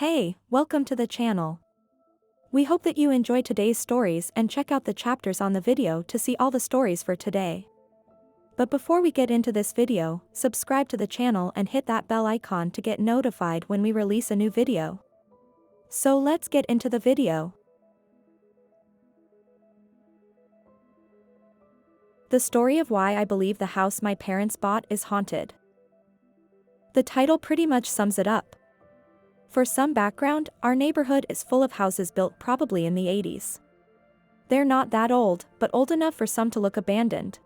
Hey, welcome to the channel. We hope that you enjoy today's stories and check out the chapters on the video to see all the stories for today. But before we get into this video, subscribe to the channel and hit that bell icon to get notified when we release a new video. So let's get into the video. The story of why I believe the house my parents bought is haunted. The title pretty much sums it up. For some background, our neighborhood is full of houses built probably in the 80s. They're not that old, but old enough for some to look abandoned.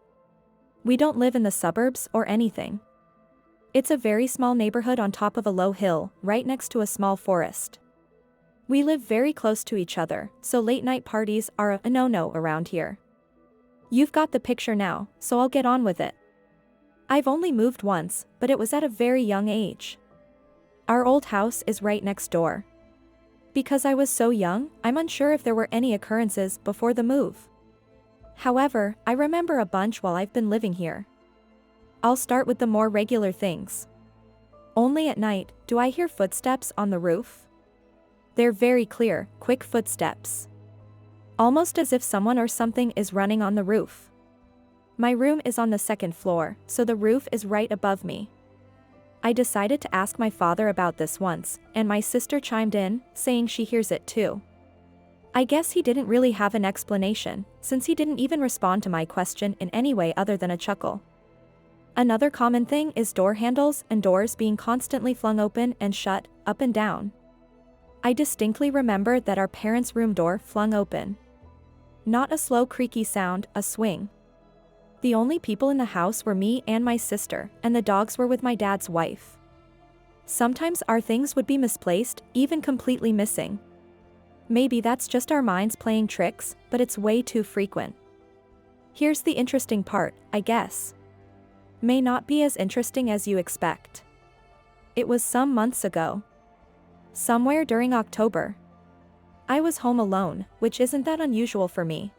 We don't live in the suburbs or anything. It's a very small neighborhood on top of a low hill, right next to a small forest. We live very close to each other, so late night parties are a no-no around here. You've got the picture now, so I'll get on with it. I've only moved once, but it was at a very young age. Our old house is right next door. Because I was so young, I'm unsure if there were any occurrences before the move. However, I remember a bunch while I've been living here. I'll start with the more regular things. Only at night do I hear footsteps on the roof. They're very clear, quick footsteps. Almost as if someone or something is running on the roof. My room is on the second floor, so the roof is right above me. I decided to ask my father about this once, and my sister chimed in, saying she hears it too. I guess he didn't really have an explanation, since he didn't even respond to my question in any way other than a chuckle. Another common thing is door handles and doors being constantly flung open and shut, up and down. I distinctly remember that our parents' room door flung open. Not a slow creaky sound, a swing. The only people in the house were me and my sister, and the dogs were with my dad's wife. Sometimes our things would be misplaced, even completely missing. Maybe that's just our minds playing tricks, but it's way too frequent. Here's the interesting part, I guess. May not be as interesting as you expect. It was some months ago. Somewhere during October. I was home alone, which isn't that unusual for me.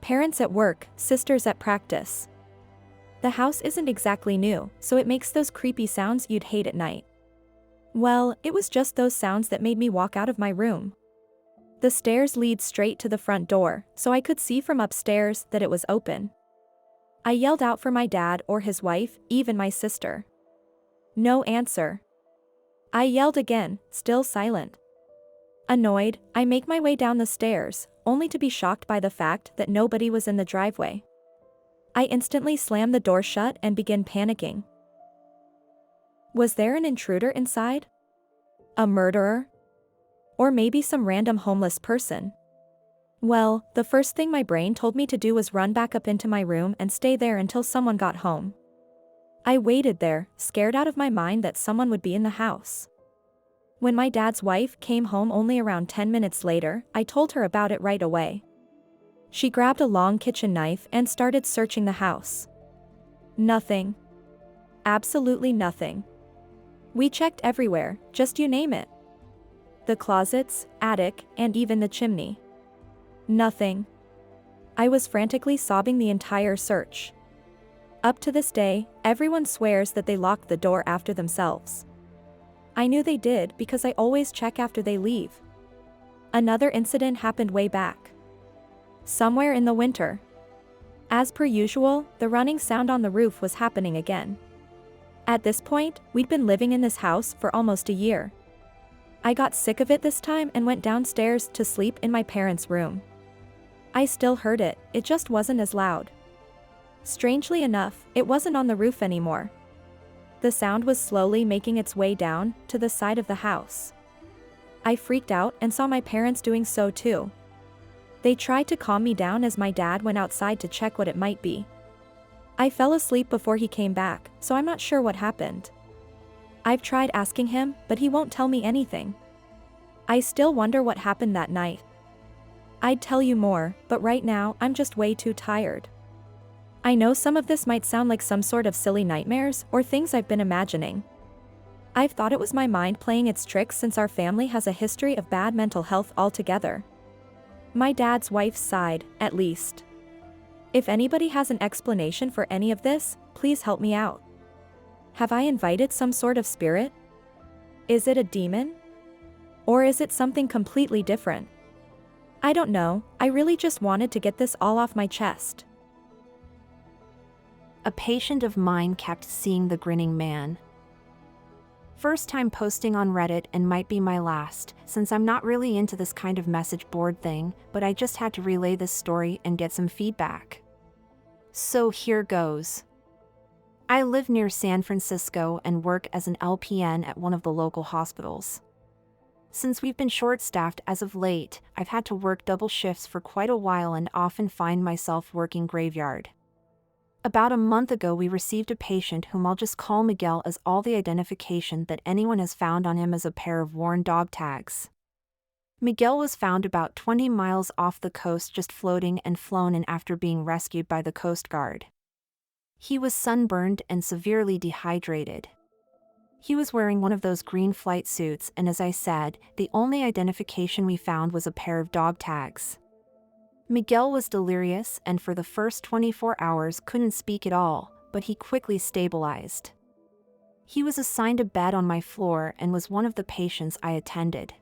Parents at work, sisters at practice. The house isn't exactly new, so it makes those creepy sounds you'd hate at night. Well, it was just those sounds that made me walk out of my room. The stairs lead straight to the front door, so I could see from upstairs that it was open. I yelled out for my dad or his wife, even my sister. No answer. I yelled again, still silent. Annoyed, I make my way down the stairs, only to be shocked by the fact that nobody was in the driveway. I instantly slam the door shut and begin panicking. Was there an intruder inside? A murderer? Or maybe some random homeless person? Well, the first thing my brain told me to do was run back up into my room and stay there until someone got home. I waited there, scared out of my mind that someone would be in the house. When my dad's wife came home only around 10 minutes later, I told her about it right away. She grabbed a long kitchen knife and started searching the house. Nothing. Absolutely nothing. We checked everywhere, just you name it. The closets, attic, and even the chimney. Nothing. I was frantically sobbing the entire search. Up to this day, everyone swears that they locked the door after themselves. I knew they did because I always check after they leave. Another incident happened way back. Somewhere in the winter. As per usual, the running sound on the roof was happening again. At this point, we'd been living in this house for almost a year. I got sick of it this time and went downstairs to sleep in my parents' room. I still heard it, it just wasn't as loud. Strangely enough, it wasn't on the roof anymore. The sound was slowly making its way down to the side of the house. I freaked out and saw my parents doing so too. They tried to calm me down as my dad went outside to check what it might be. I fell asleep before he came back, so I'm not sure what happened. I've tried asking him, but he won't tell me anything. I still wonder what happened that night. I'd tell you more, but right now I'm just way too tired. I know some of this might sound like some sort of silly nightmares or things I've been imagining. I've thought it was my mind playing its tricks since our family has a history of bad mental health altogether. My dad's wife's side, at least. If anybody has an explanation for any of this, please help me out. Have I invited some sort of spirit? Is it a demon? Or is it something completely different? I don't know, I really just wanted to get this all off my chest. A patient of mine kept seeing the Grinning Man. First time posting on Reddit and might be my last, since I'm not really into this kind of message board thing, but I just had to relay this story and get some feedback. So here goes. I live near San Francisco and work as an LPN at one of the local hospitals. Since we've been short-staffed as of late, I've had to work double shifts for quite a while and often find myself working graveyard. About a month ago we received a patient whom I'll just call Miguel, as all the identification that anyone has found on him is a pair of worn dog tags. Miguel was found about 20 miles off the coast, just floating and flown in after being rescued by the Coast Guard. He was sunburned and severely dehydrated. He was wearing one of those green flight suits, and as I said, the only identification we found was a pair of dog tags. Miguel was delirious and for the first 24 hours couldn't speak at all, but he quickly stabilized. He was assigned a bed on my floor and was one of the patients I attended.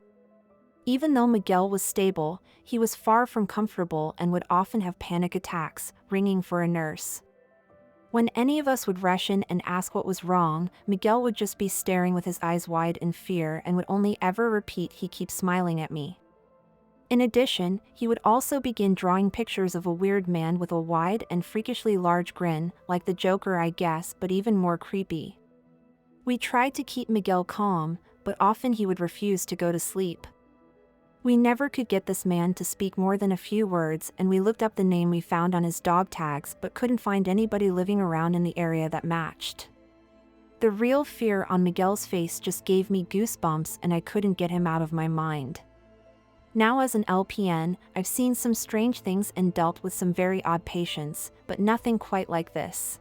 Even though Miguel was stable, he was far from comfortable and would often have panic attacks, ringing for a nurse. When any of us would rush in and ask what was wrong, Miguel would just be staring with his eyes wide in fear and would only ever repeat, "He keeps smiling at me." In addition, he would also begin drawing pictures of a weird man with a wide and freakishly large grin, like the Joker I guess, but even more creepy. We tried to keep Miguel calm, but often he would refuse to go to sleep. We never could get this man to speak more than a few words, and we looked up the name we found on his dog tags but couldn't find anybody living around in the area that matched. The real fear on Miguel's face just gave me goosebumps and I couldn't get him out of my mind. Now as an LPN, I've seen some strange things and dealt with some very odd patients, but nothing quite like this.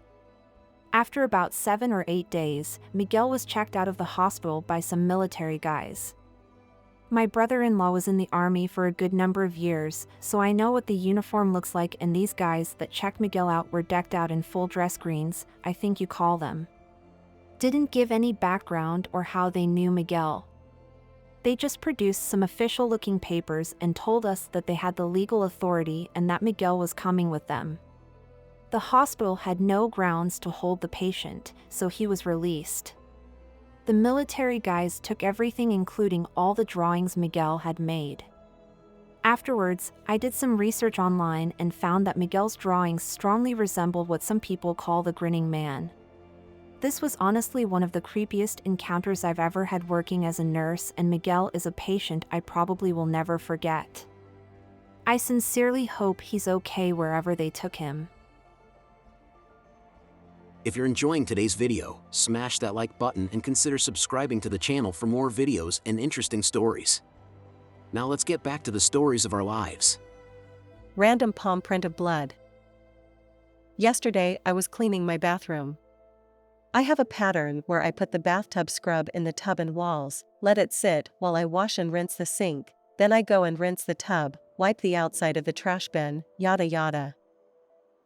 After about 7 or 8 days, Miguel was checked out of the hospital by some military guys. My brother-in-law was in the army for a good number of years, so I know what the uniform looks like, and these guys that checked Miguel out were decked out in full dress greens, I think you call them. Didn't give any background or how they knew Miguel. They just produced some official-looking papers and told us that they had the legal authority and that Miguel was coming with them. The hospital had no grounds to hold the patient, so he was released. The military guys took everything, including all the drawings Miguel had made. Afterwards, I did some research online and found that Miguel's drawings strongly resembled what some people call the Grinning Man. This was honestly one of the creepiest encounters I've ever had working as a nurse, and Miguel is a patient I probably will never forget. I sincerely hope he's okay wherever they took him. If you're enjoying today's video, smash that like button and consider subscribing to the channel for more videos and interesting stories. Now let's get back to the stories of our lives. Random palm print of blood. Yesterday, I was cleaning my bathroom. I have a pattern where I put the bathtub scrub in the tub and walls, let it sit while I wash and rinse the sink, then I go and rinse the tub, wipe the outside of the trash bin, yada yada.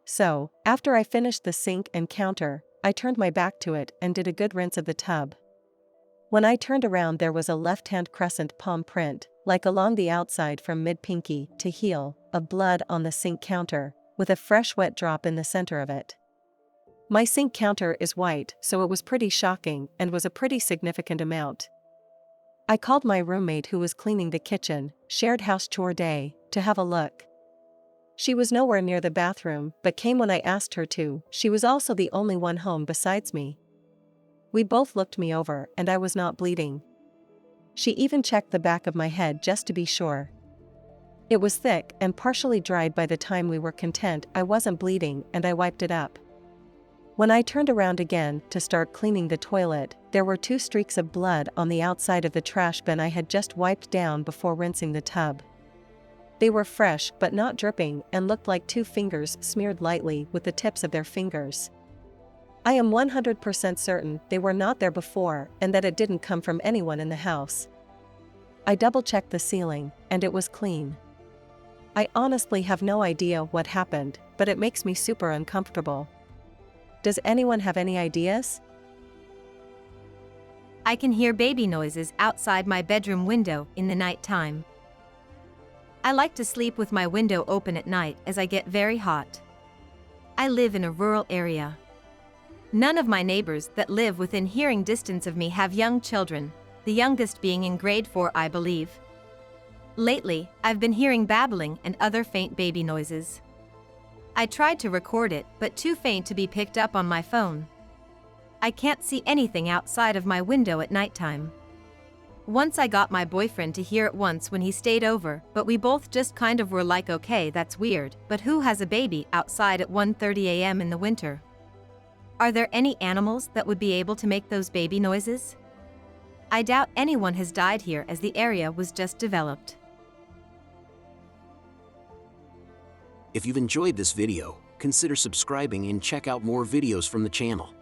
So, after I finished the sink and counter, I turned my back to it and did a good rinse of the tub. When I turned around, there was a left-hand crescent palm print, like along the outside from mid-pinky to heel, of blood on the sink counter, with a fresh wet drop in the center of it. My sink counter is white, so it was pretty shocking and was a pretty significant amount. I called my roommate who was cleaning the kitchen, shared house chore day, to have a look. She was nowhere near the bathroom, but came when I asked her to. She was also the only one home besides me. We both looked me over and I was not bleeding. She even checked the back of my head just to be sure. It was thick and partially dried by the time we were content I wasn't bleeding, and I wiped it up. When I turned around again to start cleaning the toilet, there were 2 streaks of blood on the outside of the trash bin I had just wiped down before rinsing the tub. They were fresh but not dripping and looked like 2 fingers smeared lightly with the tips of their fingers. I am 100% certain they were not there before and that it didn't come from anyone in the house. I double-checked the ceiling, and it was clean. I honestly have no idea what happened, but it makes me super uncomfortable. Does anyone have any ideas? I can hear baby noises outside my bedroom window in the night time. I like to sleep with my window open at night as I get very hot. I live in a rural area. None of my neighbors that live within hearing distance of me have young children, the youngest being in grade 4, I believe. Lately, I've been hearing babbling and other faint baby noises. I tried to record it, but too faint to be picked up on my phone. I can't see anything outside of my window at nighttime. Once I got my boyfriend to hear it once when he stayed over, but we both just kind of were like, okay, that's weird, but who has a baby outside at 1:30 a.m. in the winter? Are there any animals that would be able to make those baby noises? I doubt anyone has died here as the area was just developed. If you've enjoyed this video, consider subscribing and check out more videos from the channel.